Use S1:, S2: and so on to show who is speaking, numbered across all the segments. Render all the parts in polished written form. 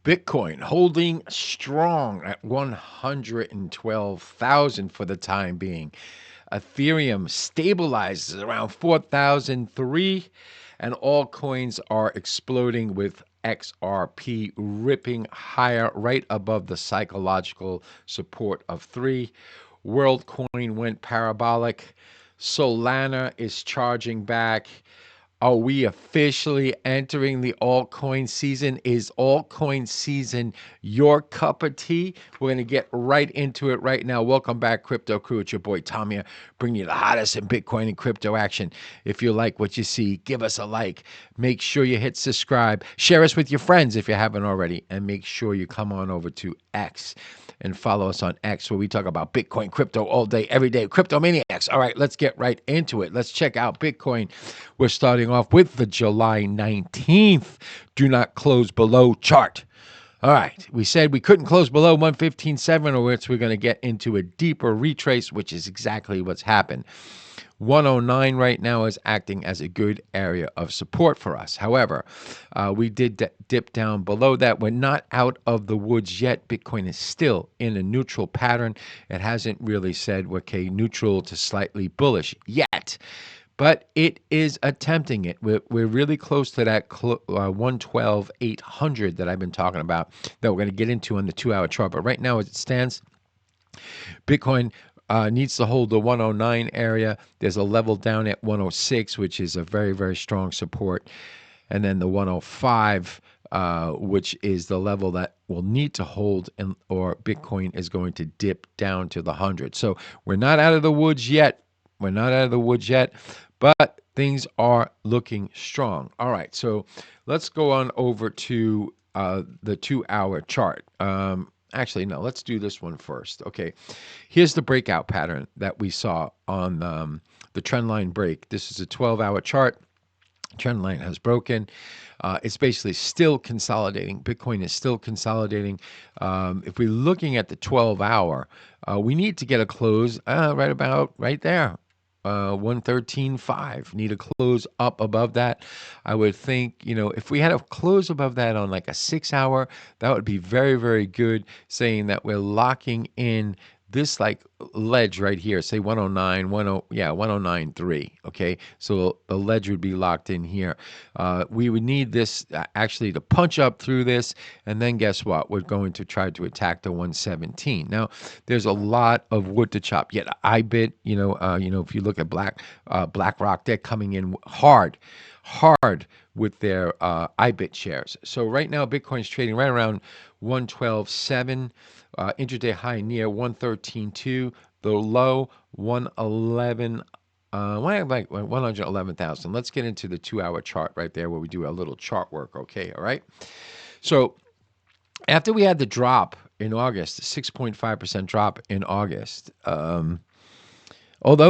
S1: Bitcoin holding strong at 112,000 for the time being. Ethereum stabilizes around 4,003, and all coins are exploding with XRP ripping higher right above the psychological support of 3. WorldCoin went parabolic. Solana is charging back. Are we officially entering the altcoin season? Is altcoin season your cup of tea? We're going to get right into it right now. Welcome back, Crypto Crew. It's your boy Tommy, bringing you the hottest in Bitcoin and crypto action. If you like what you see, give us a like. Make sure you hit subscribe. Share us with your friends if you haven't already. And make sure you come on over to X and follow us on X, where we talk about Bitcoin, crypto all day, every day. Crypto maniacs. All right, let's get right into it. Let's check out Bitcoin. We're starting off with the July 19th. Do not close below chart. All right, we said we couldn't close below 115.7, or else we're going to get into a deeper retrace, which is exactly what's happened. 109 right now is acting as a good area of support for us. However, we did dip down below that. We're not out of the woods yet. Bitcoin is still in a neutral pattern. It hasn't really said, okay, neutral to slightly bullish yet. But it is attempting it. We're really close to that 112,800 that I've been talking about, that we're going to get into on the 2-hour chart. But right now, as it stands, Bitcoin needs to hold the 109 area. There's a level down at 106, which is a very, very strong support. And then the 105, which is the level that will need to hold, or Bitcoin is going to dip down to the 100. So we're not out of the woods yet. But things are looking strong. All right, so let's go on over to the 2-hour chart. Actually, no, let's do this one first. Okay, here's the breakout pattern that we saw on the trend line break. This is a 12-hour chart. Trend line has broken. It's basically still consolidating. Bitcoin is still consolidating. If we're looking at the 12-hour, we need to get a close right there. 113.5. Need a close up above that. I would think, if we had a close above that on like a 6-hour, that would be very, very good, saying that we're locking in this like ledge right here, say 109, 109.3. Okay, so the ledge would be locked in here. We would need this actually to punch up through this, and then guess what? We're going to try to attack the 117. Now, there's a lot of wood to chop. Yet IBIT, if you look at BlackRock, they're coming in hard with their IBIT shares. So right now, Bitcoin's trading right around 112.7. Intraday high near 113.2, the low 111. Like 111,000. Let's get into the 2-hour chart right there, where we do a little chart work. Okay, all right. So after we had the drop in August, 6.5% drop in August. Although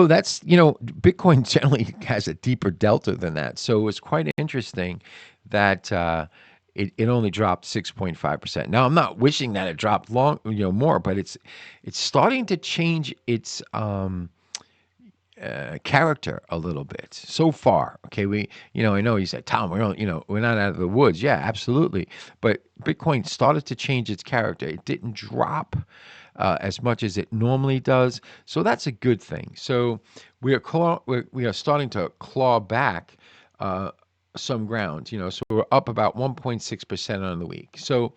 S1: that's, Bitcoin generally has a deeper delta than that. So it's quite interesting that it only dropped 6.5%. Now, I'm not wishing that it dropped more, but it's starting to change its character a little bit so far. Okay, I know you said, Tom, we're not out of the woods. Yeah, absolutely. But Bitcoin started to change its character. It didn't drop as much as it normally does. So that's a good thing. So we are starting to claw back some ground, so we're up about 1.6% on the week. So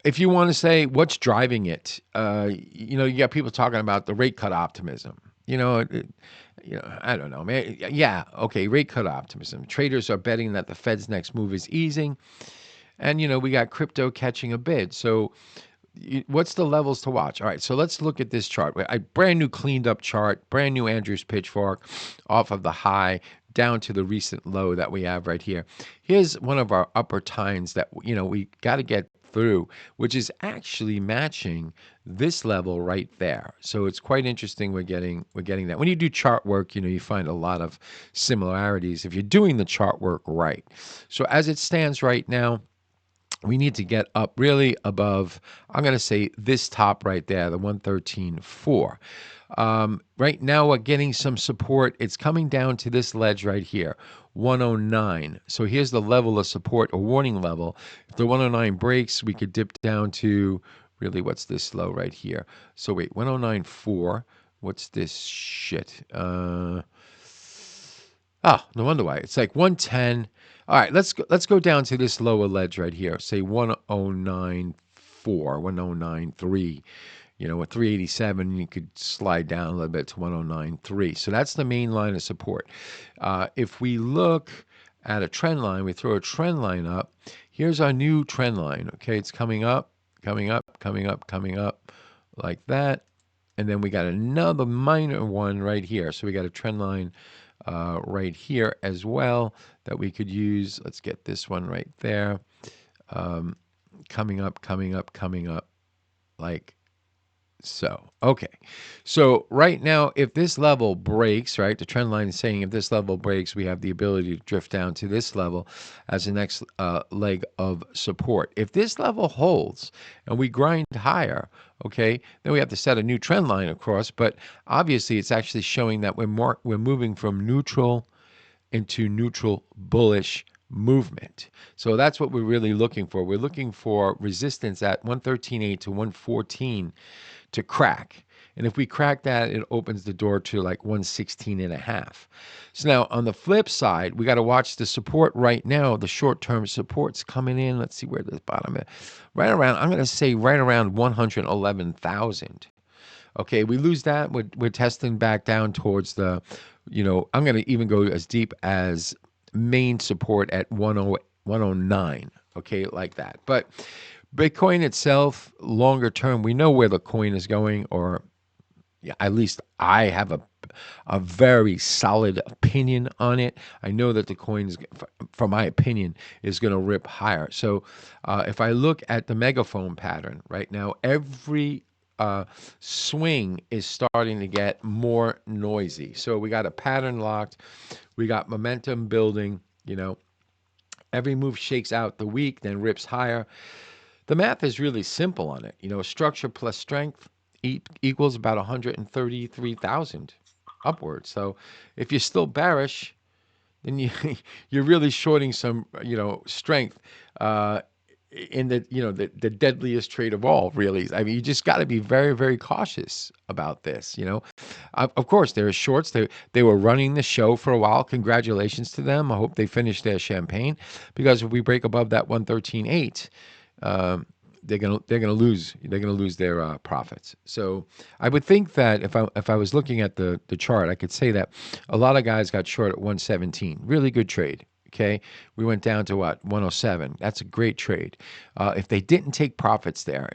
S1: if you want to say what's driving it, you got people talking about the rate cut optimism. I don't know, man. Yeah, okay, rate cut optimism. Traders are betting that the Fed's next move is easing, and we got crypto catching a bid. So what's the levels to watch? All right, so let's look at this chart. A brand new cleaned up chart, brand new Andrews pitchfork off of the high down to the recent low that we have right here. Here's one of our upper tines that we got to get through, which is actually matching this level right there. So it's quite interesting. We're getting that. When you do chart work, you find a lot of similarities if you're doing the chart work right. So as it stands right now, we need to get up really above, I'm going to say this top right there, the 113.4. Right now, we're getting some support. It's coming down to this ledge right here, 109. So here's the level of support, a warning level. If the 109 breaks, we could dip down to really what's this low right here. So wait, 109.4. What's this shit? No wonder why. It's like 110. All right, let's go down to this lower ledge right here. Say 109.4, 109.3. You know, at 387, you could slide down a little bit to 109.3. So that's the main line of support. If we look at a trend line, we throw a trend line up. Here's our new trend line. Okay, it's coming up, coming up, coming up, coming up like that. And then we got another minor one right here. So we got a trend line right here as well that we could use. Let's get this one right there. Coming up, coming up, coming up like so. Okay. So right now, if this level breaks, right, the trend line is saying if this level breaks, we have the ability to drift down to this level as the next leg of support. If this level holds and we grind higher, okay, then we have to set a new trend line across. But obviously, it's actually showing that we're moving from neutral into neutral bullish movement. So that's what we're really looking for. We're looking for resistance at 113.8 to 114 to crack. And if we crack that, it opens the door to like 116.5. So now on the flip side, we got to watch the support right now. The short-term support's coming in. Let's see where the bottom is. Right around, I'm going to say right around 111,000. Okay, we lose that. We're testing back down towards the, I'm going to even go as deep as main support at 109. Okay, like that. But Bitcoin itself, longer term, we know where the coin is going, or at least I have a very solid opinion on it. I know that the coin is, from my opinion, is going to rip higher. So if I look at the megaphone pattern right now, every swing is starting to get more noisy. So we got a pattern locked. We got momentum building. Every move shakes out the weak, then rips higher. The math is really simple on it. Structure plus strength equals about 133,000 upwards. So if you're still bearish, then you're really shorting some strength in the deadliest trade of all. Really, I mean, you just got to be very, very cautious about this. Of course, there are shorts. They were running the show for a while. Congratulations to them. I hope they finish their champagne, because if we break above that 113.8. They're gonna lose their profits. So I would think that if I was looking at the chart, I could say that a lot of guys got short at 117. Really good trade. Okay, we went down to what, 107. That's a great trade. If they didn't take profits there,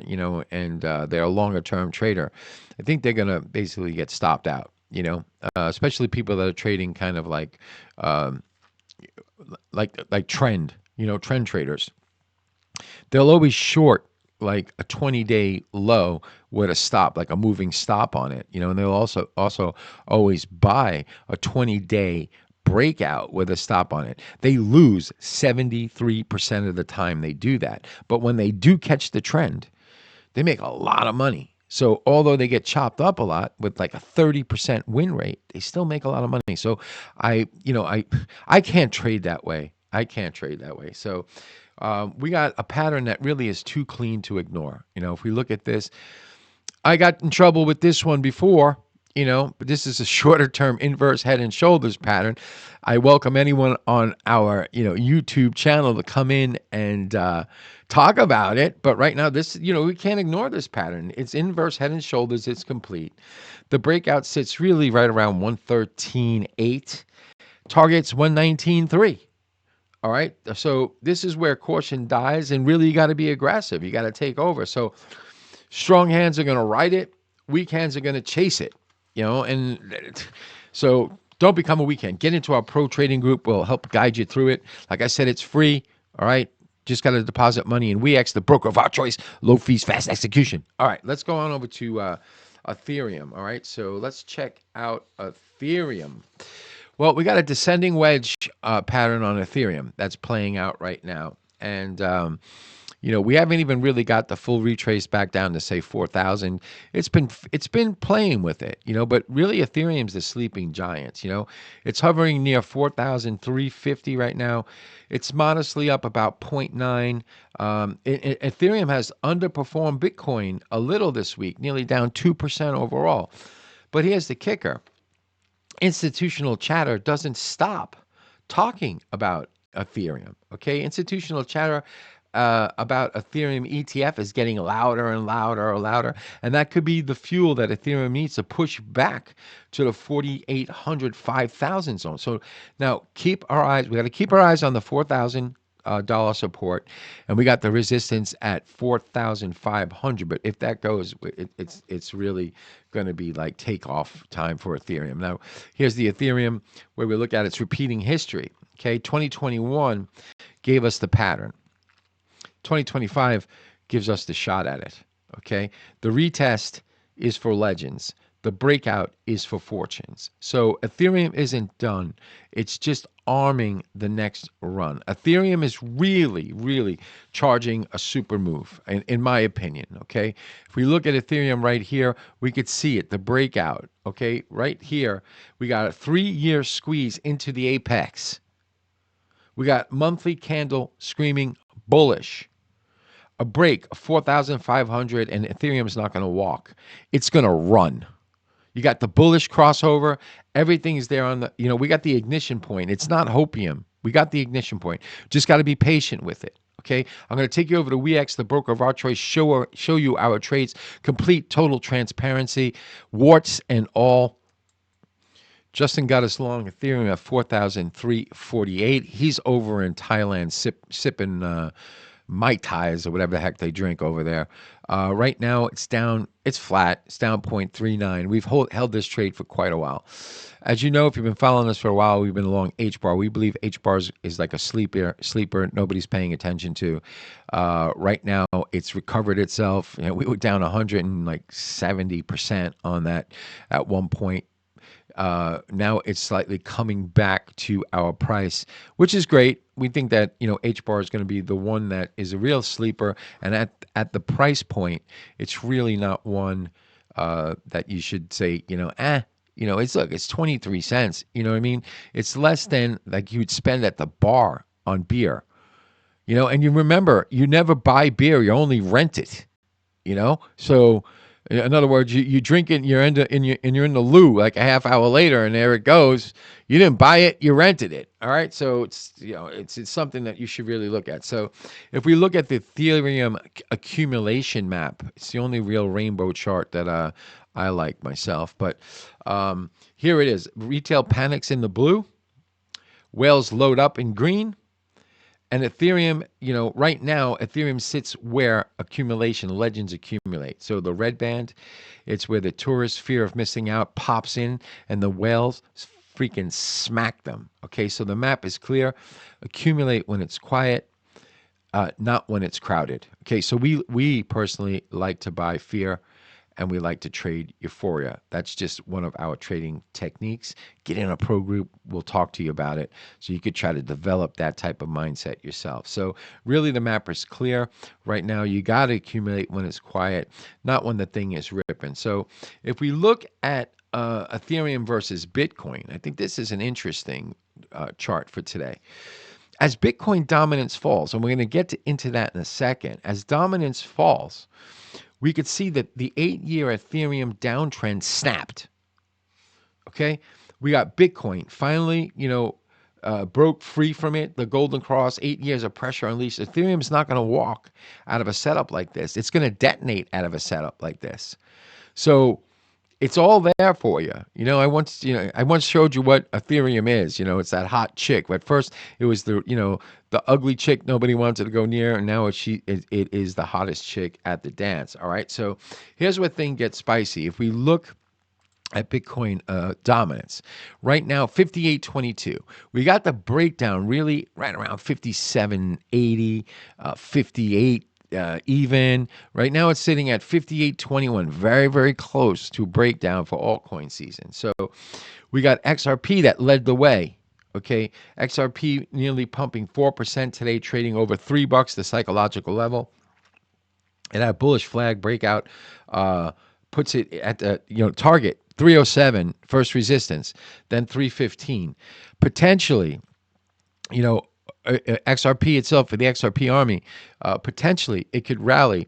S1: and they're a longer term trader, I think they're gonna basically get stopped out. Especially people that are trading kind of like trend, trend traders. They'll always short like a 20-day low with a stop, like a moving stop on it, and they'll also always buy a 20-day breakout with a stop on it. They lose 73% of the time they do that. But when they do catch the trend, they make a lot of money. So although they get chopped up a lot with like a 30% win rate, they still make a lot of money. So I can't trade that way. I can't trade that way. So we got a pattern that really is too clean to ignore. If we look at this, I got in trouble with this one before, but this is a shorter term inverse head and shoulders pattern. I welcome anyone on our, YouTube channel to come in and talk about it. But right now, this, we can't ignore this pattern. It's inverse head and shoulders. It's complete. The breakout sits really right around 113.8. Target's 119.3. All right. So this is where caution dies, and really you got to be aggressive. You got to take over. So strong hands are going to ride it. Weak hands are going to chase it, and so don't become a weak hand. Get into our pro trading group. We'll help guide you through it. Like I said, it's free. All right. Just got to deposit money in WeX, the broker of our choice. Low fees, fast execution. All right. Let's go on over to Ethereum. All right. So let's check out Ethereum. Well, we got a descending wedge pattern on Ethereum that's playing out right now. And, We haven't even really got the full retrace back down to say 4,000. It's been playing with it, but really Ethereum's the sleeping giant. It's hovering near 4,350 right now. It's modestly up about zero point 0.9. Ethereum has underperformed Bitcoin a little this week, nearly down 2% overall. But here's the kicker. Institutional chatter doesn't stop talking about Ethereum. Okay, institutional chatter about Ethereum ETF is getting louder and louder and louder, and that could be the fuel that Ethereum needs to push back to the 4,800, 5,000 zone. So now we got to keep our eyes on the 4,000 dollar support, and we got the resistance at 4,500. But if that goes, it's really going to be like takeoff time for Ethereum. Now, here's the Ethereum where we look at its repeating history. Okay, 2021 gave us the pattern. 2025 gives us the shot at it. Okay, the retest is for legends. The breakout is for fortunes. So Ethereum isn't done. It's just arming the next run. Ethereum is really, really charging a super move, in my opinion. Okay, if we look at Ethereum right here, we could see it, the breakout. Okay, right here, we got a 3-year squeeze into the apex. We got monthly candle screaming bullish. A break of 4,500, and Ethereum's not going to walk. It's going to run. You got the bullish crossover. Everything is there on the, we got the ignition point. It's not hopium. We got the ignition point. Just got to be patient with it. Okay. I'm going to take you over to WeX, the broker of our choice, show you our trades, complete total transparency, warts and all. Justin got us long Ethereum at 4,348. He's over in Thailand sipping Mai Tais or whatever the heck they drink over there. Right now, it's down. It's flat. It's down 0.39. We've held this trade for quite a while. As you know, if you've been following us for a while, we've been along H-bar. We believe H-bar is like a sleeper nobody's paying attention to. Right now, it's recovered itself. We were down 170% on that at one point. Now it's slightly coming back to our price, which is great. We think that H-bar is going to be the one that is a real sleeper, and at the price point, it's really not one that you should say it's 23 cents. You know what I mean? It's less than like you'd spend at the bar on beer. And you remember, you never buy beer, you only rent it. So. In other words, you drink it, and you're in the loo like a half hour later, and there it goes. You didn't buy it, you rented it. All right, so it's something that you should really look at. So, if we look at the Ethereum accumulation map, it's the only real rainbow chart that I like myself. But here it is: retail panics in the blue, whales load up in green. And Ethereum, right now, Ethereum sits where legends accumulate. So the red band, it's where the tourist fear of missing out pops in, and the whales freaking smack them. Okay, so the map is clear. Accumulate when it's quiet, not when it's crowded. Okay, so we personally like to buy fear, and we like to trade euphoria. That's just one of our trading techniques. Get in a pro group. We'll talk to you about it. So you could try to develop that type of mindset yourself. So really the map is clear. Right now you got to accumulate when it's quiet, not when the thing is ripping. So if we look at Ethereum versus Bitcoin, I think this is an interesting chart for today. As Bitcoin dominance falls, and we're going to get into that in a second, as dominance falls, we could see that the 8-year Ethereum downtrend snapped. Okay, we got Bitcoin finally, broke free from it. The golden cross, 8 years of pressure unleashed. Ethereum's not going to walk out of a setup like this. It's going to detonate out of a setup like this. So it's all there for you. I once showed you what Ethereum is. It's that hot chick. But first it was the ugly chick nobody wanted to go near, and now it is the hottest chick at the dance. All right. So here's where things get spicy. If we look at Bitcoin dominance, right now 58.22. We got the breakdown really right around 57.80, 58. Even right now it's sitting at 58.21, very, very close to breakdown for altcoin season. So we got XRP that led the way. Okay, XRP nearly pumping 4% today, trading over $3, the psychological level. And that bullish flag breakout puts it at the target 307, first resistance, then 315. Potentially, XRP itself, for the XRP army, potentially it could rally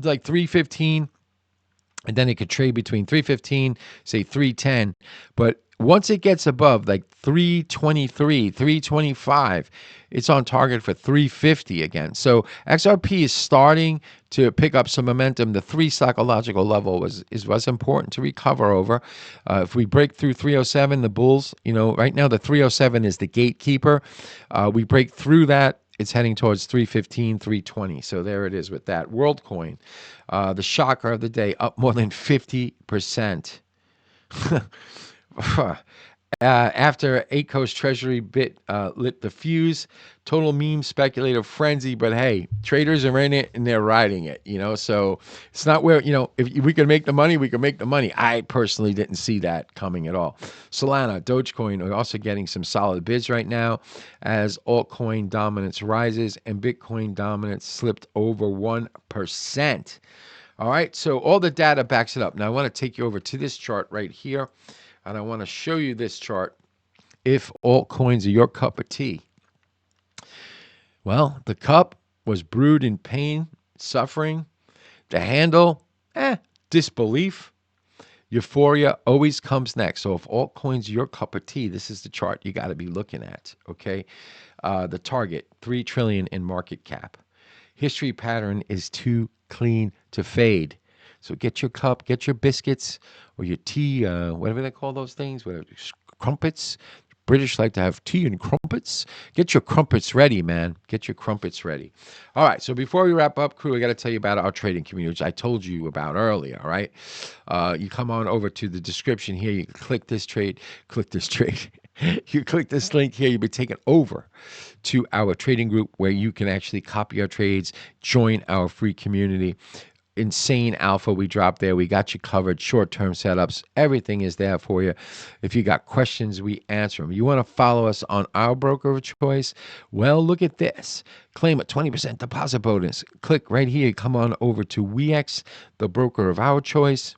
S1: like 315, and then it could trade between 315, say 310. But once it gets above like 323, 325, it's on target for 350 again. So XRP is starting to pick up some momentum. The 3 psychological level was important to recover over. If we break through 307, the bulls, right now the 307 is the gatekeeper. We break through that, it's heading towards 315, 320. So there it is with that. WorldCoin, the shocker of the day, up more than 50%. After ACO's Treasury bit lit the fuse, total meme speculative frenzy. But hey, traders are in it and they're riding it, So it's not where, if we can make the money, we can make the money. I personally didn't see that coming at all. Solana, Dogecoin are also getting some solid bids right now as altcoin dominance rises and Bitcoin dominance slipped over 1%. All right, so all the data backs it up. Now I want to take you over to this chart right here. And I want to show you this chart. If altcoins are your cup of tea. Well, the cup was brewed in pain, suffering. The handle, disbelief. Euphoria always comes next. So if altcoins are your cup of tea, this is the chart you got to be looking at, okay? The target, $3 trillion in market cap. History pattern is too clean to fade. So get your cup, get your biscuits or your tea, whatever they call those things, whatever, crumpets. British like to have tea and crumpets. Get your crumpets ready, man. Get your crumpets ready. All right, so before we wrap up, crew, I got to tell you about our trading community, which I told you about earlier, all right? You come on over to the description here. You click this trade. You click this link here, you'll be taken over to our trading group where you can actually copy our trades, join our free community. Insane alpha we drop there. We got you covered. Short-term setups. Everything is there for you. If you got questions, we answer them. You want to follow us on our broker of choice? Well, look at this. Claim a 20% deposit bonus. Click right here. Come on over to WeX, the broker of our choice.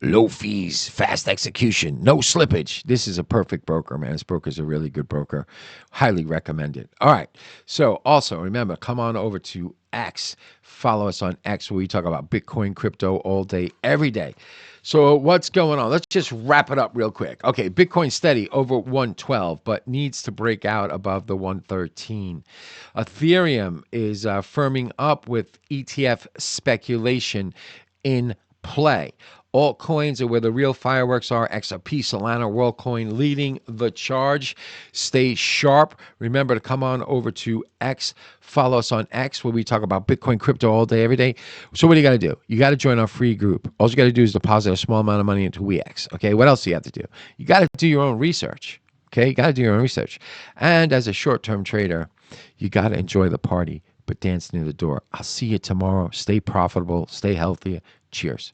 S1: Low fees, fast execution, no slippage. This is a perfect broker, man. This broker is a really good broker. Highly recommend it. All right. So also remember, come on over to X. Follow us on X where we talk about Bitcoin, crypto all day, every day. So what's going on? Let's just wrap it up real quick. Okay, Bitcoin steady over 112, but needs to break out above the 113. Ethereum is firming up with ETF speculation in play. Altcoins are where the real fireworks are. XRP, Solana, WorldCoin leading the charge. Stay sharp. Remember to come on over to X. Follow us on X where we talk about Bitcoin, crypto all day, every day. So what do you got to do? You got to join our free group. All you got to do is deposit a small amount of money into WeX. Okay, what else do you have to do? You got to do your own research. Okay, you got to do your own research. And as a short-term trader, you got to enjoy the party, but dance near the door. I'll see you tomorrow. Stay profitable. Stay healthy. Cheers.